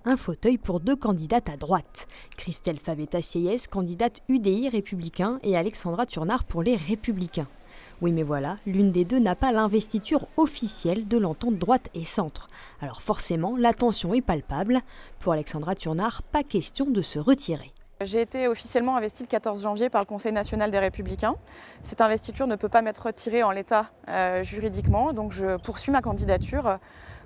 Un fauteuil pour deux candidates à droite. Christelle Favetta-Sieyès, candidate UDI républicain, et Alexandra Turnard pour les Républicains. Oui mais voilà, l'une des deux n'a pas l'investiture officielle de l'entente droite et centre. Alors forcément, la tension est palpable. Pour Alexandra Turnard, pas question de se retirer. J'ai été officiellement investie le 14 janvier par le Conseil national des Républicains. Cette investiture ne peut pas m'être retirée en l'état juridiquement, donc je poursuis ma candidature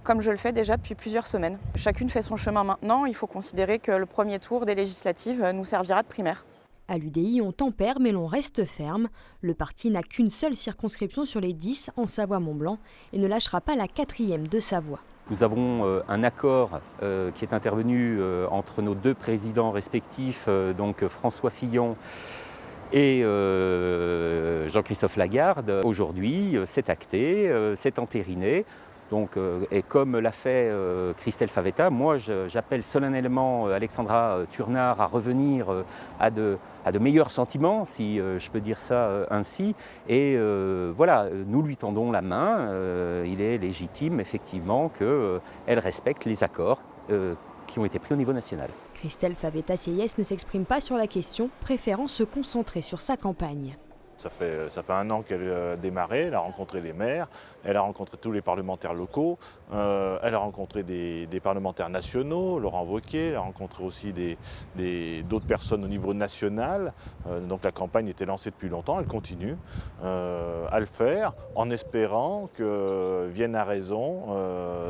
comme je le fais déjà depuis plusieurs semaines. Chacune fait son chemin maintenant, il faut considérer que le premier tour des législatives nous servira de primaire. À l'UDI, on tempère mais l'on reste ferme. Le parti n'a qu'une seule circonscription sur les 10 en Savoie-Mont-Blanc et ne lâchera pas la 4e de Savoie. Nous avons un accord qui est intervenu entre nos deux présidents respectifs, donc François Fillon et Jean-Christophe Lagarde. Aujourd'hui, c'est acté, c'est entériné. Donc, et comme l'a fait Christelle Favetta, moi j'appelle solennellement Alexandra Turnard à revenir à de meilleurs sentiments, si je peux dire ça ainsi. Et voilà, nous lui tendons la main. Il est légitime effectivement qu'elle respecte les accords qui ont été pris au niveau national. Christelle Favetta-Sieyès ne s'exprime pas sur la question, préférant se concentrer sur sa campagne. Ça fait 1 an qu'elle a démarré, elle a rencontré les maires, elle a rencontré tous les parlementaires locaux, elle a rencontré des parlementaires nationaux, Laurent Wauquiez, elle a rencontré aussi d'autres personnes au niveau national. Donc la campagne était lancée depuis longtemps, elle continue à le faire en espérant que vienne à raison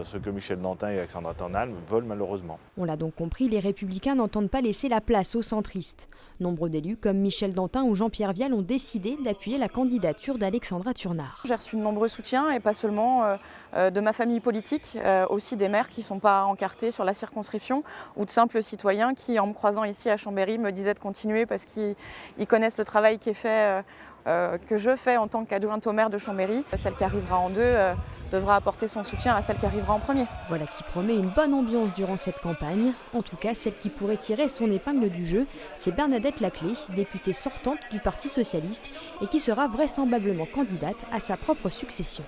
ce que Michel Dantin et Alexandra Turnard veulent malheureusement. On l'a donc compris, les Républicains n'entendent pas laisser la place aux centristes. Nombre d'élus comme Michel Dantin ou Jean-Pierre Vial ont décidé d'appuyer la candidature d'Alexandra Turnard. J'ai reçu de nombreux soutiens et pas seulement de ma famille politique, aussi des maires qui ne sont pas encartés sur la circonscription ou de simples citoyens qui, en me croisant ici à Chambéry, me disaient de continuer parce qu'ils connaissent le travail qui est fait, que je fais en tant qu'adjointe au maire de Chambéry. Celle qui arrivera en deux devra apporter son soutien à celle qui arrivera en premier. Voilà qui promet une bonne ambiance durant cette campagne. En tout cas, celle qui pourrait tirer son épingle du jeu, c'est Bernadette Laclé, députée sortante du Parti socialiste et qui sera vraisemblablement candidate à sa propre succession.